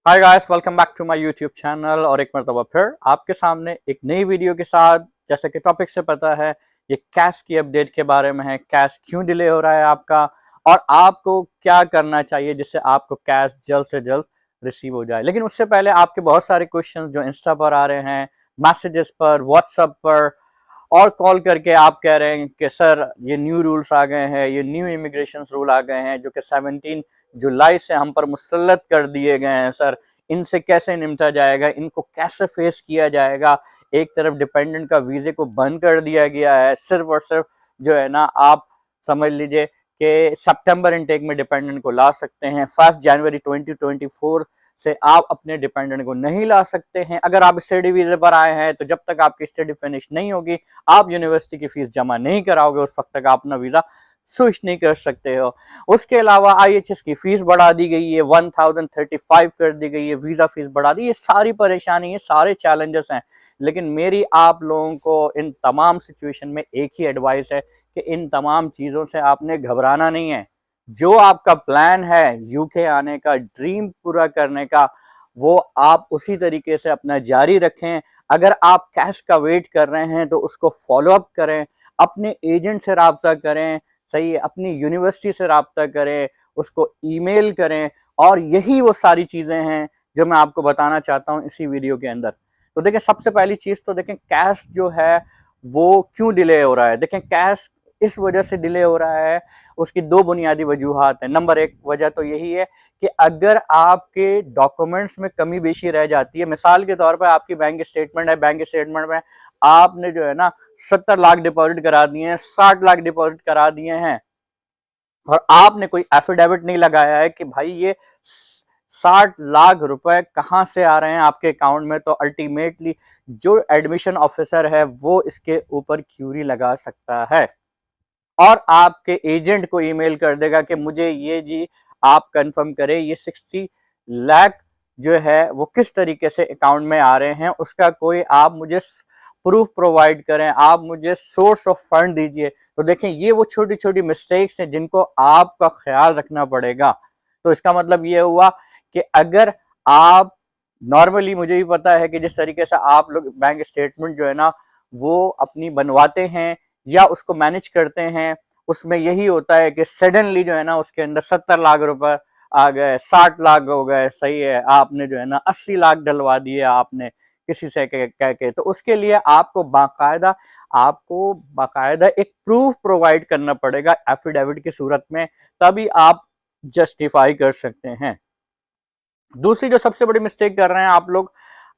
Hi guys, welcome back to my YouTube channel. और एक मरतबा फिर आपके सामने एक नई वीडियो के साथ। जैसे कि टॉपिक से पता है, ये कैश की अपडेट के बारे में है। कैश क्यों डिले हो रहा है आपका, और आपको क्या करना चाहिए जिससे आपको कैश जल्द से जल्द रिसीव हो जाए। लेकिन उससे पहले आपके बहुत सारे क्वेश्चन जो इंस्टा पर आ रहे हैं, मैसेजेस पर, व्हाट्सएप पर और कॉल करके आप कह रहे हैं कि सर ये न्यू रूल्स आ गए हैं, ये न्यू इमिग्रेशन रूल आ गए हैं जो कि 17 जुलाई से हम पर मुसल्लत कर दिए गए हैं। सर इनसे कैसे निपटा जाएगा, इनको कैसे फेस किया जाएगा। एक तरफ डिपेंडेंट का वीजे को बंद कर दिया गया है, सिर्फ और सिर्फ जो है ना, आप समझ लीजिए कि सितंबर इनटेक में डिपेंडेंट को ला सकते हैं। 1 जनवरी 2024 से आप अपने डिपेंडेंट को नहीं ला सकते हैं। अगर आप स्टडी वीजे पर आए हैं तो जब तक आपकी स्टडी फिनिश नहीं होगी, आप यूनिवर्सिटी की फीस जमा नहीं कराओगे, उस वक्त तक आप अपना वीजा स्विच नहीं कर सकते हो। उसके अलावा आईएचएस की फीस बढ़ा दी गई है, 1035 कर दी गई है, वीजा फीस बढ़ा दी। ये सारी परेशानी है, सारे चैलेंजेस हैं। लेकिन मेरी आप लोगों को इन तमाम सिचुएशन में एक ही एडवाइस है कि इन तमाम चीजों से आपने घबराना नहीं है। जो आपका प्लान है यूके आने का, ड्रीम पूरा करने का, वो आप उसी तरीके से अपना जारी रखें। अगर आप कैश का वेट कर रहे हैं तो उसको फॉलो अप करें, अपने एजेंट से राब्ता करें, सही है, अपनी यूनिवर्सिटी से राब्ता करें, उसको ईमेल करें। और यही वो सारी चीज़ें हैं जो मैं आपको बताना चाहता हूँ इसी वीडियो के अंदर। तो देखें, सबसे पहली चीज़ तो देखें कैश जो है वो क्यों डिले हो रहा है। देखें कैश इस वजह से डिले हो रहा है, उसकी दो बुनियादी वजूहात हैं। नंबर एक वजह तो यही है कि अगर आपके डॉक्यूमेंट्स में कमी बेशी रह जाती है, मिसाल के तौर पर आपकी बैंक स्टेटमेंट है, बैंक स्टेटमेंट में आपने जो है ना 70 लाख डिपॉजिट करा दिए हैं, 60 लाख डिपॉजिट करा दिए हैं, और आपने कोई एफिडेविट नहीं लगाया है कि भाई ये 60 लाख रुपए कहाँ से आ रहे हैं आपके अकाउंट में, तो अल्टीमेटली जो एडमिशन ऑफिसर है वो इसके ऊपर क्यूरी लगा सकता है और आपके एजेंट को ईमेल कर देगा कि मुझे ये जी आप कंफर्म करें ये 60 लाख जो है वो किस तरीके से अकाउंट में आ रहे हैं, उसका कोई आप मुझे प्रूफ प्रोवाइड करें, आप मुझे सोर्स ऑफ फंड दीजिए। तो देखें, ये वो छोटी छोटी मिस्टेक्स हैं जिनको आपका ख्याल रखना पड़ेगा। तो इसका मतलब ये हुआ कि अगर आप नॉर्मली, मुझे भी पता है कि जिस तरीके से आप लोग बैंक स्टेटमेंट जो है ना वो अपनी बनवाते हैं या उसको मैनेज करते हैं, उसमें यही होता है कि सडनली जो है ना उसके अंदर 70 लाख रुपए आ गए, 60 लाख हो गए, सही है, आपने जो है ना 80 लाख डलवा दिए आपने किसी से कह के। तो उसके लिए आपको बाकायदा एक प्रूफ प्रोवाइड करना पड़ेगा एफिडेविट की सूरत में, तभी आप जस्टिफाई कर सकते हैं। दूसरी जो सबसे बड़ी मिस्टेक कर रहे हैं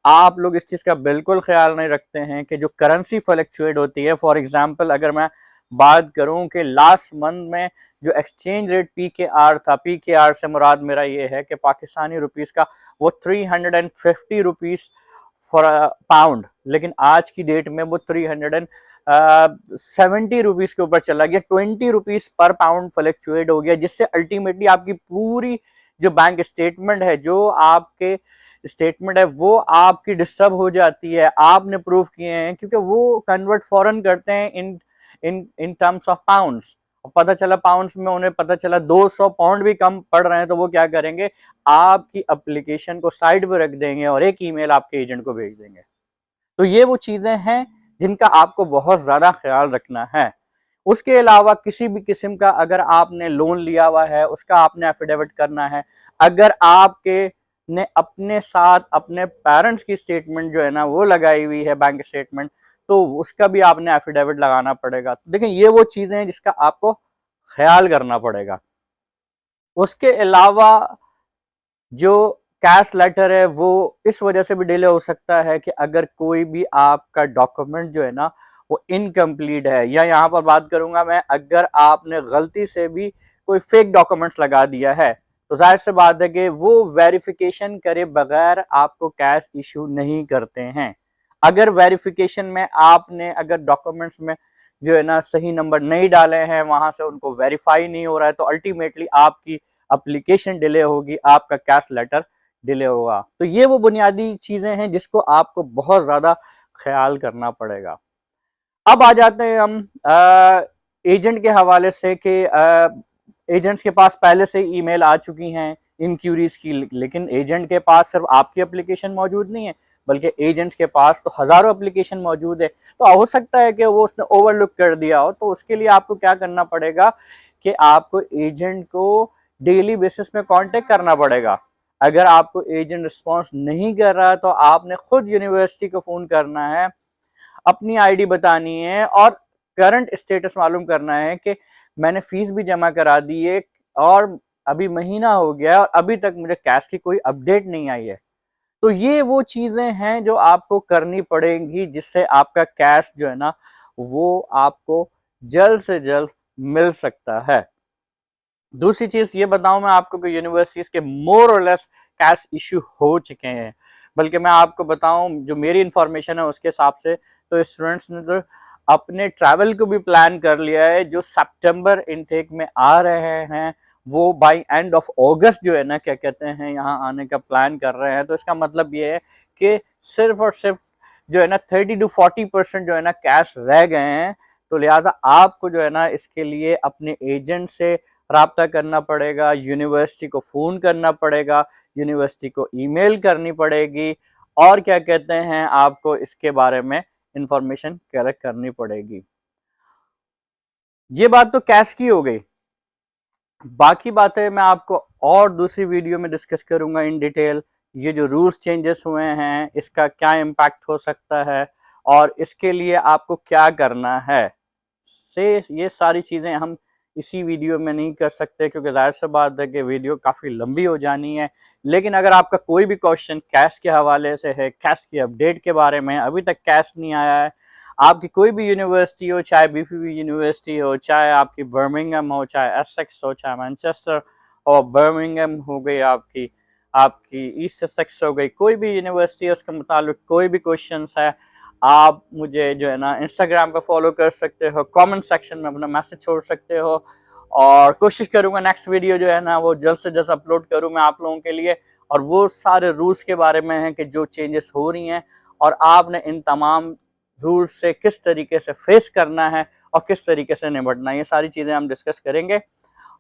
आप लोग इस चीज का बिल्कुल ख्याल नहीं रखते हैं कि जो करेंसी फ्लक्चुएट होती है। फॉर एग्जांपल, अगर मैं बात करूं कि लास्ट मंथ में जो एक्सचेंज रेट पीकेआर था, पीकेआर से मुराद मेरा ये है कि पाकिस्तानी रुपीस का, वो 350 रुपीस फॉर पाउंड, लेकिन आज की डेट में वो 370 रुपीस के ऊपर चला गया। 20 रुपीस पर पाउंड फ्लक्चुएट हो गया, जिससे अल्टीमेटली आपकी पूरी जो बैंक स्टेटमेंट है, जो आपके स्टेटमेंट है, वो आपकी डिस्टर्ब हो जाती है। आपने प्रूफ किए हैं क्योंकि वो कन्वर्ट फॉरन करते हैं इन इन इन टर्म्स ऑफ पाउंड्स, और पता चला पाउंड्स में उन्हें पता चला 200 पाउंड भी कम पड़ रहे हैं, तो वो क्या करेंगे, आपकी एप्लीकेशन को साइड पे रख देंगे और एक ईमेल आपके एजेंट को भेज देंगे। तो ये वो चीजें हैं जिनका आपको बहुत ज्यादा ख्याल रखना है। उसके अलावा किसी भी किस्म का अगर आपने लोन लिया हुआ है उसका आपने एफिडेविट करना है। अगर आपके ने अपने साथ अपने पेरेंट्स की स्टेटमेंट जो है ना वो लगाई हुई है, बैंक स्टेटमेंट, तो उसका भी आपने एफिडेविट लगाना पड़ेगा। तो देखें, ये वो चीजें हैं जिसका आपको ख्याल करना पड़ेगा। उसके अलावा जो कैश लेटर है वो इस वजह से भी डिले हो सकता है कि अगर कोई भी आपका डॉक्यूमेंट जो है ना वो इनकम्प्लीट है, या यहाँ पर बात करूंगा मैं, अगर आपने गलती से भी कोई फेक डॉक्यूमेंट्स लगा दिया है, तो जाहिर सी बात है कि वो वेरिफिकेशन करे बगैर आपको कैश इशू नहीं करते हैं। अगर वेरिफिकेशन में आपने अगर डॉक्यूमेंट्स में जो है ना सही नंबर नहीं डाले हैं, वहां से उनको वेरीफाई नहीं हो रहा है, तो अल्टीमेटली आपकी एप्लीकेशन डिले होगी, आपका कैश लेटर डिले होगा। तो ये वो बुनियादी चीजें हैं जिसको आपको बहुत ज्यादा ख्याल करना पड़ेगा। अब आ जाते हैं हम एजेंट के हवाले से कि एजेंट्स के पास पहले से ईमेल आ चुकी हैं इंक्वायरीज की, लेकिन एजेंट के पास सिर्फ आपकी एप्लीकेशन मौजूद नहीं है, बल्कि एजेंट्स के पास तो हज़ारों एप्लीकेशन मौजूद है। तो हो सकता है कि वो उसने ओवरलुक कर दिया हो। तो उसके लिए आपको क्या करना पड़ेगा कि आपको एजेंट को डेली बेसिस में कांटेक्ट करना पड़ेगा। अगर आपको एजेंट रिस्पॉन्स नहीं कर रहा तो आपने खुद यूनिवर्सिटी को फ़ोन करना है, अपनी आईडी बतानी है और करंट स्टेटस मालूम करना है कि मैंने फीस भी जमा करा दी है और अभी महीना हो गया और अभी तक मुझे कैश की कोई अपडेट नहीं आई है। तो ये वो चीज़ें हैं जो आपको करनी पड़ेंगी, जिससे आपका कैश जो है ना वो आपको जल्द से जल्द मिल सकता है। दूसरी चीज़ ये बताऊँ मैं आपको कि यूनिवर्सिटीज़ के मोर और लेस कैश इश्यू हो चुके हैं। बल्कि मैं आपको बताऊँ, जो मेरी इन्फॉर्मेशन है उसके हिसाब से तो स्टूडेंट्स ने तो अपने ट्रैवल को भी प्लान कर लिया है, जो सितंबर इनटेक में आ रहे हैं वो बाय एंड ऑफ अगस्त जो है ना क्या कहते हैं यहाँ आने का प्लान कर रहे हैं। तो इसका मतलब ये है कि सिर्फ और सिर्फ जो है ना 30 to 40% जो है ना कैश रह गए हैं। तो लिहाजा आपको जो है ना इसके लिए अपने एजेंट से राब्ता करना पड़ेगा, यूनिवर्सिटी को फ़ोन करना पड़ेगा, यूनिवर्सिटी को ईमेल करनी पड़ेगी और क्या कहते हैं आपको इसके बारे में इंफॉर्मेशन कलेक्ट करनी पड़ेगी। ये बात तो कैश की हो गई। बाकी बातें मैं आपको और दूसरी वीडियो में डिस्कस करूंगा इन डिटेल। ये जो रूल्स चेंजेस हुए हैं इसका क्या इम्पैक्ट हो सकता है और इसके लिए आपको क्या करना है, से ये सारी चीज़ें हम इसी वीडियो में नहीं कर सकते क्योंकि ज़ाहिर सी बात है कि वीडियो काफ़ी लंबी हो जानी है। लेकिन अगर आपका कोई भी क्वेश्चन कैश के हवाले से है, कैश की अपडेट के बारे में, अभी तक कैश नहीं आया है, आपकी कोई भी यूनिवर्सिटी हो, चाहे बीपीबी यूनिवर्सिटी हो, चाहे आपकी बर्मिंघम हो, चाहे एसेक्स हो, चाहे मैनचेस्टर और बर्मिंघम हो गई, आपकी आपकी ईस्ट एसेक्स हो गई, कोई भी यूनिवर्सिटी है उसके मुताबिक कोई भी क्वेश्चंस है, आप मुझे जो है ना इंस्टाग्राम पे फॉलो कर सकते हो, कमेंट सेक्शन में अपना मैसेज छोड़ सकते हो और कोशिश करूंगा नेक्स्ट वीडियो जो है ना वो जल्द से जल्द अपलोड करूं मैं आप लोगों के लिए। और वो सारे रूल्स के बारे में है कि जो चेंजेस हो रही हैं और आपने इन तमाम रूल्स से किस तरीके से फेस करना है और किस तरीके से निपटना है, ये सारी चीज़ें हम डिस्कस करेंगे।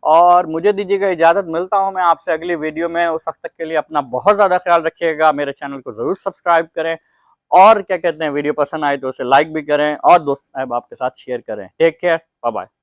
और मुझे दीजिएगा इजाज़त, मिलता हूँ मैं आपसे अगली वीडियो में। उस वक्त तक के लिए अपना बहुत ज़्यादा ख्याल रखिएगा, मेरे चैनल को ज़रूर सब्सक्राइब करें और क्या कहते हैं वीडियो पसंद आए तो उसे लाइक भी करें और दोस्त साहब आपके साथ शेयर करें। Take care, bye bye.